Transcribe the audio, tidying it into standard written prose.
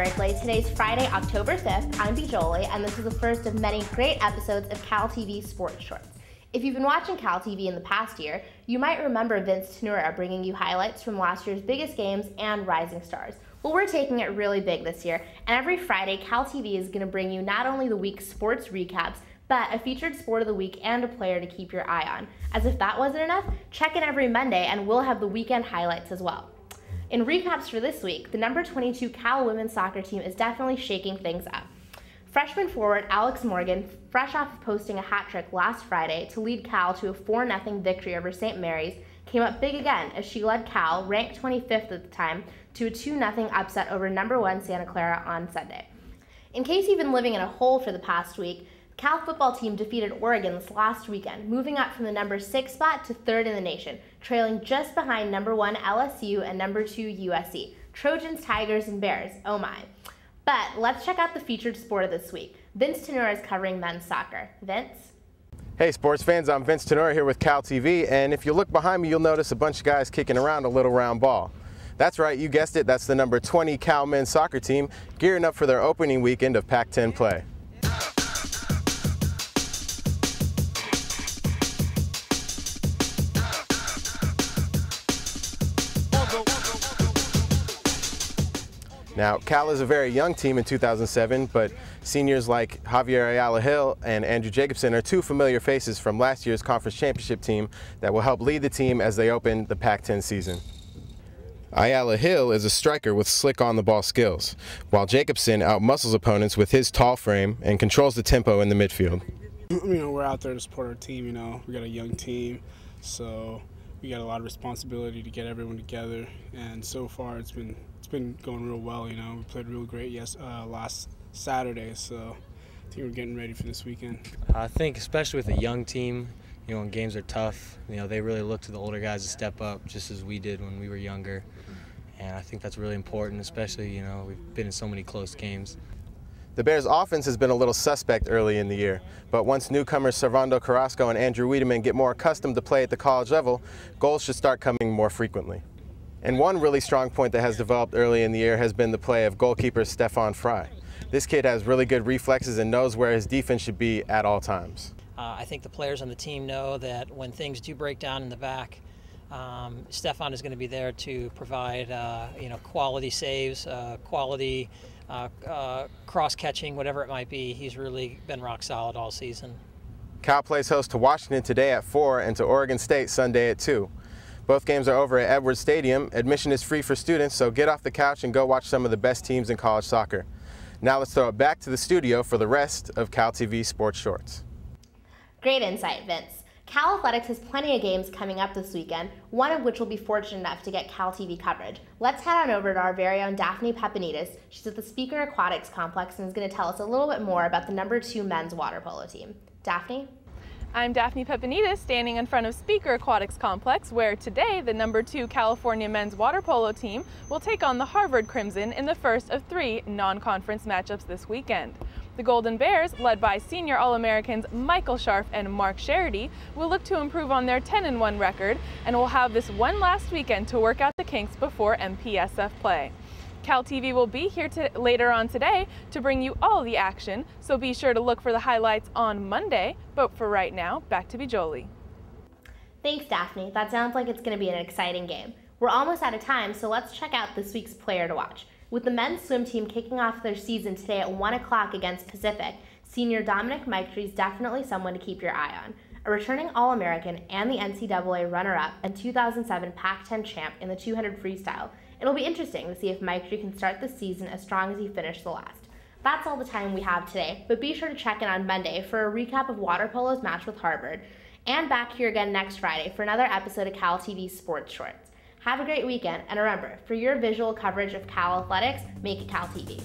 Berkeley. Today's Friday, October 5th. I'm Beejoli, and this is the first of many great episodes of CalTV Sports Shorts. If you've been watching CalTV in the past year, you might remember Vince Tenura bringing you highlights from last year's biggest games and rising stars. Well, we're taking it really big this year, and every Friday, CalTV is going to bring you not only the week's sports recaps, but a featured sport of the week and a player to keep your eye on. As if that wasn't enough, check in every Monday and we'll have the weekend highlights as well. In recaps for this week, the number 22 Cal women's soccer team is definitely shaking things up. Freshman forward Alex Morgan, fresh off of posting a hat trick last Friday to lead Cal to a 4-0 victory over St. Mary's, came up big again as she led Cal, ranked 25th at the time, to a 2-0 upset over number 1 Santa Clara on Sunday. In case you've been living in a hole for the past week, the Cal football team defeated Oregon this last weekend, moving up from the number 6 spot to 3rd in the nation, trailing just behind number 1 LSU and number 2 USC. Trojans, Tigers, and Bears, oh my. But let's check out the featured sport of this week. Vince Tenura is covering men's soccer. Vince? Hey sports fans, I'm Vince Tenura here with CalTV, and if you look behind me, you'll notice a bunch of guys kicking around a little round ball. That's right, you guessed it, that's the number 20 Cal men's soccer team gearing up for their opening weekend of Pac-10 play. Now, Cal is a very young team in 2007, but seniors like Javier Ayala-Hill and Andrew Jacobson are two familiar faces from last year's conference championship team that will help lead the team as they open the Pac-10 season. Ayala-Hill is a striker with slick on-the-ball skills, while Jacobson outmuscles opponents with his tall frame and controls the tempo in the midfield. We're out there to support our team, we got a young team, so we got a lot of responsibility to get everyone together, and so far it's been going real well. We played real great last Saturday, so I think we're getting ready for this weekend. I think especially with a young team, when games are tough, they really look to the older guys to step up, just as we did when we were younger, and I think that's really important, especially we've been in so many close games. The Bears' offense has been a little suspect early in the year, but once newcomers Servando Carrasco and Andrew Wiedemann get more accustomed to play at the college level, goals should start coming more frequently. And one really strong point that has developed early in the year has been the play of goalkeeper Stefan Fry. This kid has really good reflexes and knows where his defense should be at all times. I think the players on the team know that when things do break down in the back, Stefan is going to be there to provide quality saves, quality cross-catching, whatever it might be. He's really been rock solid all season. Cal plays host to Washington today at 4 and to Oregon State Sunday at 2. Both games are over at Edwards Stadium. Admission is free for students, so get off the couch and go watch some of the best teams in college soccer. Now let's throw it back to the studio for the rest of CalTV Sports Shorts. Great insight, Vince. Cal Athletics has plenty of games coming up this weekend, one of which will be fortunate enough to get CalTV coverage. Let's head on over to our very own Daphne Pepinides. She's at the Speaker Aquatics Complex and is going to tell us a little bit more about the number 2 men's water polo team. Daphne? I'm Daphne Pepinides, standing in front of Speaker Aquatics Complex, where today the number 2 California men's water polo team will take on the Harvard Crimson in the first of 3 non-conference matchups this weekend. The Golden Bears, led by senior All-Americans Michael Scharf and Mark Sherity, will look to improve on their 10-1 record and will have this one last weekend to work out the kinks before MPSF play. CalTV will be here later on today to bring you all the action, so be sure to look for the highlights on Monday. But for right now, back to Beejoli. Thanks, Daphne. That sounds like it's going to be an exciting game. We're almost out of time, so let's check out this week's player to watch. With the men's swim team kicking off their season today at 1 o'clock against Pacific, senior Dominic Maitre is definitely someone to keep your eye on. A returning All-American and the NCAA runner-up and 2007 Pac-10 champ in the 200 freestyle, it'll be interesting to see if Maitre can start the season as strong as he finished the last. That's all the time we have today, but be sure to check in on Monday for a recap of water polo's match with Harvard, and back here again next Friday for another episode of CalTV Sports Shorts. Have a great weekend, and remember, for your visual coverage of Cal Athletics, make it CalTV.